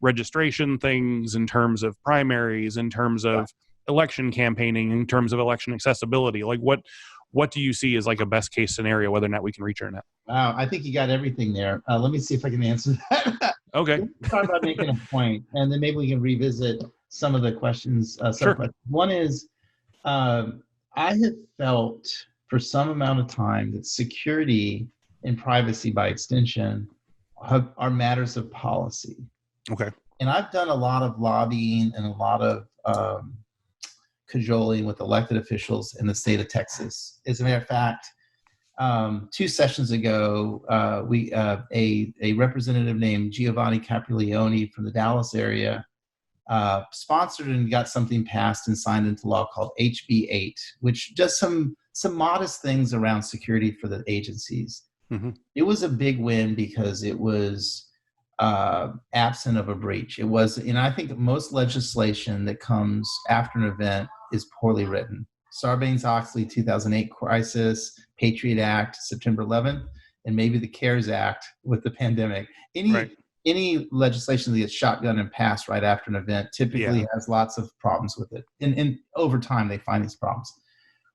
registration things, in terms of primaries, in terms of election campaigning, in terms of election accessibility? Like what do you see as like a best case scenario, whether or not we can reach or not? Wow, I think you got everything there. Let me see if I can answer that. Okay. Let's start by making a point, and then maybe we can revisit some of the questions. Sure. One is, I have felt for some amount of time that security and privacy by extension are matters of policy. Okay. And I've done a lot of lobbying and a lot of cajoling with elected officials in the state of Texas. As a matter of fact, 2 sessions ago, a representative named Giovanni Caprileone from the Dallas area sponsored and got something passed and signed into law called HB 8, which does some modest things around security for the agencies. Mm-hmm. It was a big win because it was absent of a breach. It was, and I think most legislation that comes after an event is poorly written. Sarbanes-Oxley 2008 crisis, Patriot Act, September 11th, and maybe the CARES Act with the pandemic. Any legislation that gets shotgun and passed right after an event typically has lots of problems with it. And over time, they find these problems.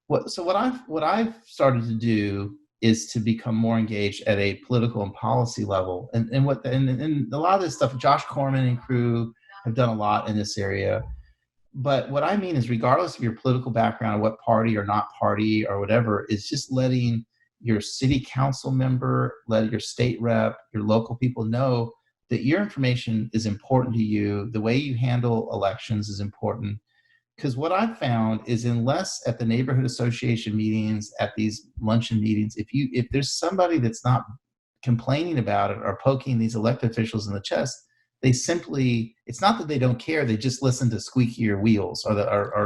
What I've started to do is to become more engaged at a political and policy level. And a lot of this stuff, Josh Corman and crew have done a lot in this area. But what I mean is, regardless of your political background or what party or not party or whatever, is just letting your city council member, let your state rep, your local people know that your information is important to you. The way you handle elections is important. Because what I've found is, unless at the neighborhood association meetings, at these luncheon meetings, if there's somebody that's not complaining about it or poking these elected officials in the chest, they simply, it's not that they don't care, they just listen to squeakier wheels or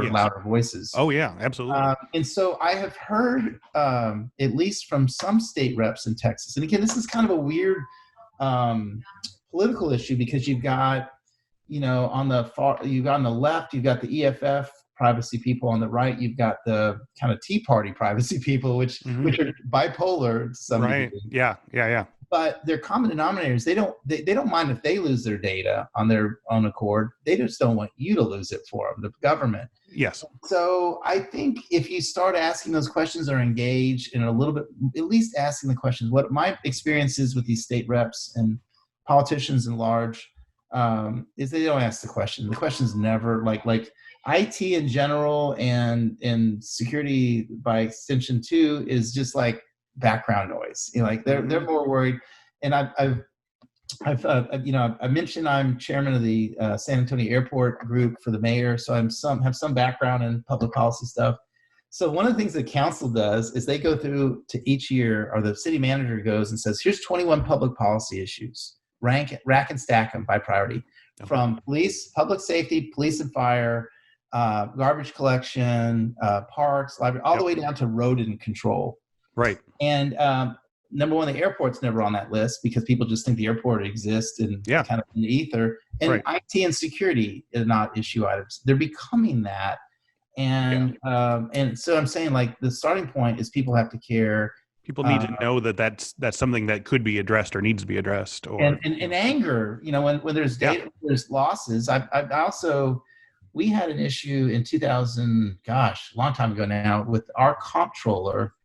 louder voices. Oh yeah, absolutely. And so I have heard, at least from some state reps in Texas, and again, this is kind of a weird political issue, because you've got, on the left, you've got the EFF privacy people. On the right, you've got the kind of Tea Party privacy people, which are bipolar to some degree. Yeah. But their common denominators, they don't mind if they lose their data on their own accord. They just don't want you to lose it for them, the government. Yes. So I think if you start asking those questions or engage in a little bit, at least asking the questions, what my experience is with these state reps and politicians in large, is they don't ask the question. The question's never like IT in general and security by extension too is just like background noise. They're more worried. And I mentioned I'm chairman of the San Antonio Airport group for the mayor, so have some background in public policy stuff. So one of the things the council does is they go through to each year, or the city manager goes and says, here's 21 public policy issues. Rack and stack them by priority, from police, public safety, police and fire, garbage collection, parks, library, all the way down to rodent control. Right. And number one, the airport's never on that list because people just think the airport exists and kind of in the ether. And IT and security are not issue items. They're becoming that. And so I'm saying, like, the starting point is people have to care. People need to know that that's something that could be addressed or needs to be addressed. Or and anger, when there's data, there's losses. I also, we had an issue in 2000, a long time ago now, with our comptroller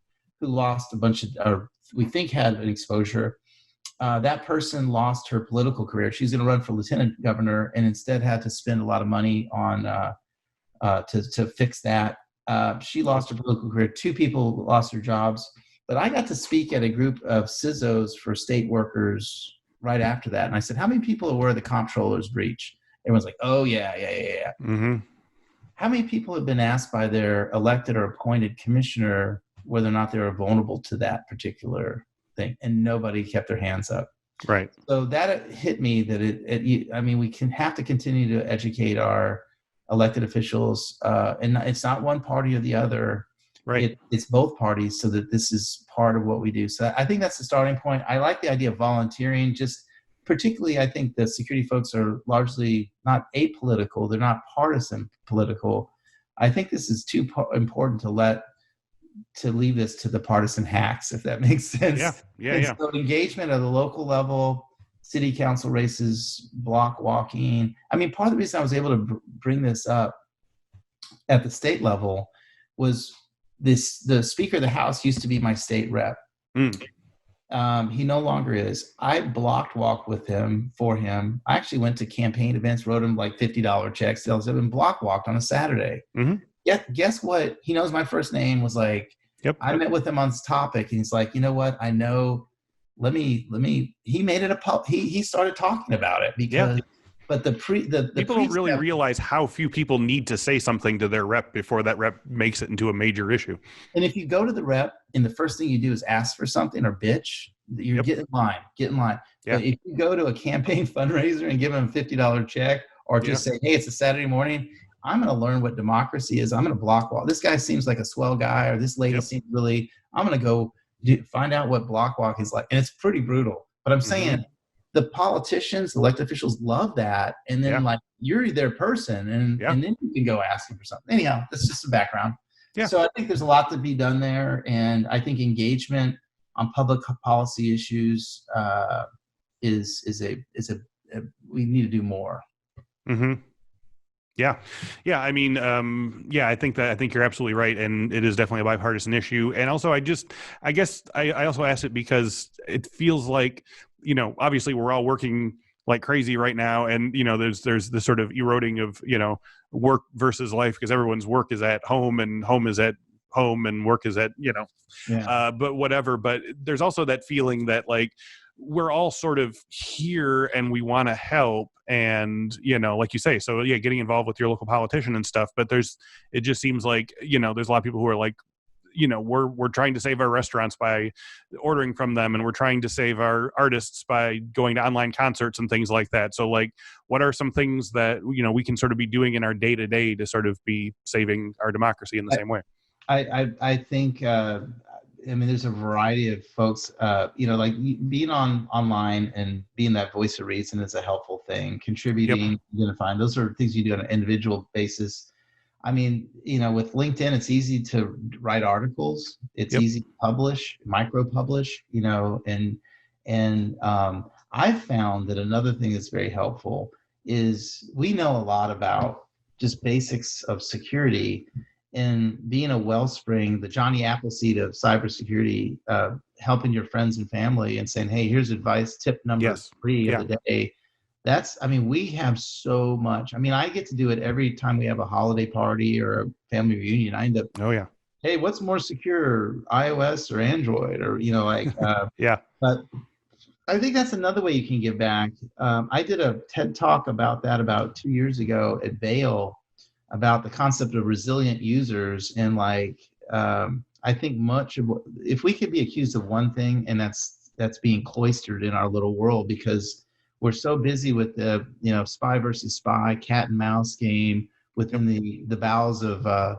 who lost a bunch of, or we think had an exposure. That person lost her political career. She's going to run for lieutenant governor, and instead had to spend a lot of money on to fix that. She lost her political career. 2 people lost their jobs. But I got to speak at a group of CISOs for state workers right after that, and I said, "How many people are aware of the comptroller's breach?" Everyone's like, "Oh yeah." Mm-hmm. How many people have been asked by their elected or appointed commissioner whether or not they were vulnerable to that particular thing? And nobody kept their hands up. Right. So that hit me that we can have to continue to educate our elected officials, and it's not one party or the other. Right. It's both parties, so that this is part of what we do. So I think that's the starting point. I like the idea of volunteering. Just particularly, I think the security folks are largely not apolitical. They're not partisan political. I think this is too important to leave this to the partisan hacks, if that makes sense. Yeah. So engagement at the local level, city council races, block walking. I mean, part of the reason I was able to bring this up at the state level was the Speaker of the House used to be my state rep. He no longer is. I blocked walked with him for him. I actually went to campaign events, wrote him like $50 checks, and block walked on a Saturday. Mm-hmm. Guess what? He knows my first name. Was like, I met with him on this topic, and he's like, you know what? I know. Let me. He made it he started talking about it because. But the people don't really realize how few people need to say something to their rep before that rep makes it into a major issue. And if you go to the rep and the first thing you do is ask for something or bitch, you're get in line. Yeah. But if you go to a campaign fundraiser and give them a $50 check, or just say, hey, it's a Saturday morning, I'm going to learn what democracy is. I'm going to block walk. This guy seems like a swell guy, or this lady seems really, I'm going to go find out what block walk is like. And it's pretty brutal. But I'm saying, the politicians, the elected officials love that. And then you're their person, and then you can go ask them for something. Anyhow, that's just a background. Yeah. So I think there's a lot to be done there. And I think engagement on public policy issues is we need to do more. Mm-hmm. Yeah. I mean, I think you're absolutely right. And it is definitely a bipartisan issue. And also, I guess I also asked it because it feels like, obviously we're all working like crazy right now. And, there's this sort of eroding of, work versus life, because everyone's work is at home and home is at home and work is at, but whatever. But there's also that feeling that like, we're all sort of here and we want to help. And, like you say, so getting involved with your local politician and stuff, but it just seems like, there's a lot of people who are like, we're trying to save our restaurants by ordering from them, and we're trying to save our artists by going to online concerts and things like that. So like, what are some things that, we can sort of be doing in our day to day to sort of be saving our democracy in the same way? I think, there's a variety of folks, like being online and being that voice of reason is a helpful thing. Contributing, identifying, those are things you do on an individual basis. With LinkedIn, it's easy to write articles. It's easy to publish, micro-publish, and I've found that another thing that's very helpful is we know a lot about just basics of security. And being a wellspring, the Johnny Appleseed of cybersecurity, helping your friends and family and saying, hey, here's advice, tip number 3 of the day. We have so much. I get to do it every time we have a holiday party or a family reunion. I end up, hey, what's more secure, iOS or Android? Or, But I think that's another way you can give back. I did a TED Talk about that about 2 years ago at Vail, about the concept of resilient users. And I think much of if we could be accused of one thing, and that's being cloistered in our little world, because we're so busy with the, spy versus spy, cat and mouse game within the bowels of the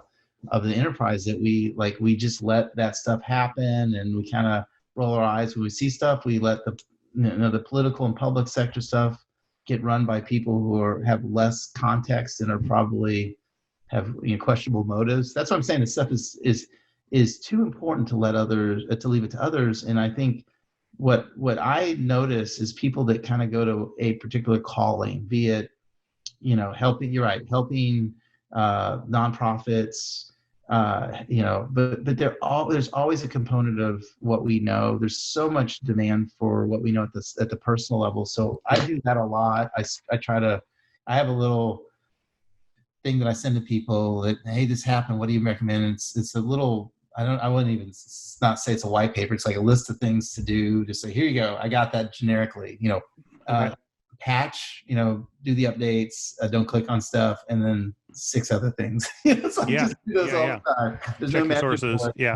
enterprise, that we just let that stuff happen, and we kind of roll our eyes when we see stuff. We let the political and public sector stuff get run by people who have less context and are probably have questionable motives. That's what I'm saying. This stuff is too important to leave it to others. And I think what I notice is people that kind of go to a particular calling, be it helping. You're right, helping nonprofits, but there's always a component of what we know. There's so much demand for what we know at the personal level. So I do that a lot. I have a little thing that I send to people that, hey, this happened. What do you recommend? And it's a little, I wouldn't even not say it's a white paper. It's like a list of things to do. Just say, here you go. I got that generically, Okay. Patch, do the updates, don't click on stuff, and then 6 other things. So I just do those all the time. There's Check no the magic sources. bullet. Yeah.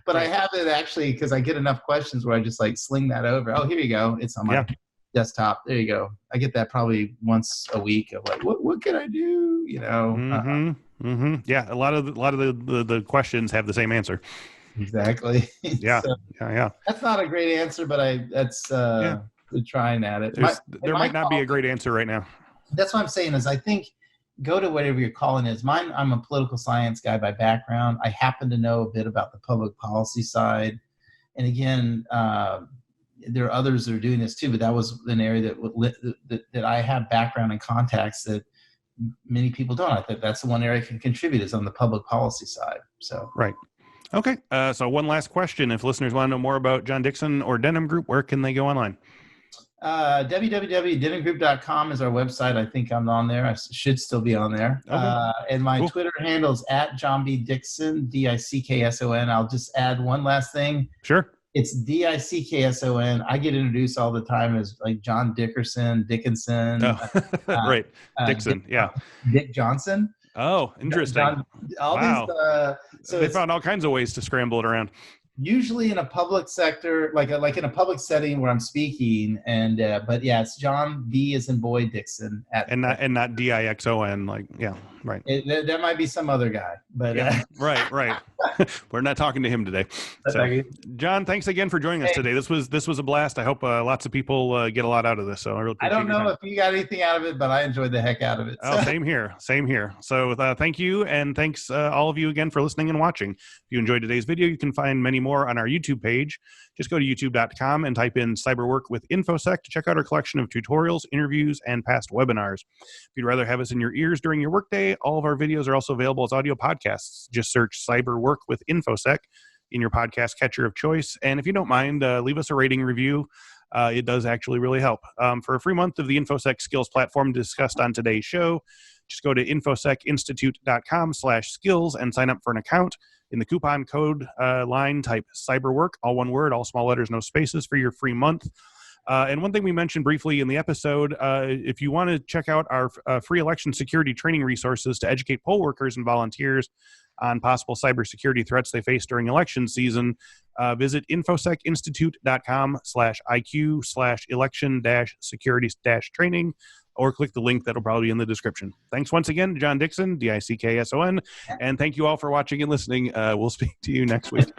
But I have it actually because I get enough questions where I just like sling that over. Oh, here you go. It's on my desktop. There you go. I get that probably once a week of like, what can I do? Yeah. A lot of the questions have the same answer. Exactly. Yeah. So, that's not a great answer, but that's trying at it. There might not be a great answer right now. That's what I'm saying is I think go to whatever your calling is. Mine, I'm a political science guy by background. I happen to know a bit about the public policy side. And again, there are others that are doing this too, but that was an area that I have background and contacts that many people don't. I think that's the one area I can contribute is on the public policy side. So right. Okay. So one last question. If listeners want to know more about John Dixon or Denim Group, where can they go online? www.denimgroup.com is our website. I think I'm on there. I should still be on there. Okay. And my Twitter handle is @John B. Dickson, Dickson. I'll just add one last thing. Sure. It's Dickson. I get introduced all the time as like John Dickinson. Right. Dixon. Dick Johnson. Oh, interesting. Wow. So they found all kinds of ways to scramble it around. Usually in a public sector, like in a public setting where I'm speaking, but it's John B as in boy Dixon and not Dixon, right. There might be some other guy, but right. We're not talking to him today. So, John, thanks again for joining us today. This was a blast. I hope lots of people get a lot out of this. So I really appreciate I don't know if you got anything out of it, but I enjoyed the heck out of it. So. Oh, same here. So thank you, and thanks all of you again for listening and watching. If you enjoyed today's video, you can find many more on our YouTube page. Just go to youtube.com and type in Cyberwork with Infosec to check out our collection of tutorials, interviews, and past webinars. If you'd rather have us in your ears during your workday, all of our videos are also available as audio podcasts. Just search Cyberwork with Infosec in your podcast catcher of choice. And if you don't mind, leave us a rating review. It does actually really help. For a free month of the Infosec skills platform discussed on today's show, just go to infosecinstitute.com/skills and sign up for an account. In the coupon code line, type Cyberwork, all one word, all small letters, no spaces, for your free month. And one thing we mentioned briefly in the episode, if you want to check out our free election security training resources to educate poll workers and volunteers on possible cybersecurity threats they face during election season, visit infosecinstitute.com/IQ/election-security-training, or click the link that'll probably be in the description. Thanks once again, John Dixon, Dickson, and thank you all for watching and listening. We'll speak to you next week.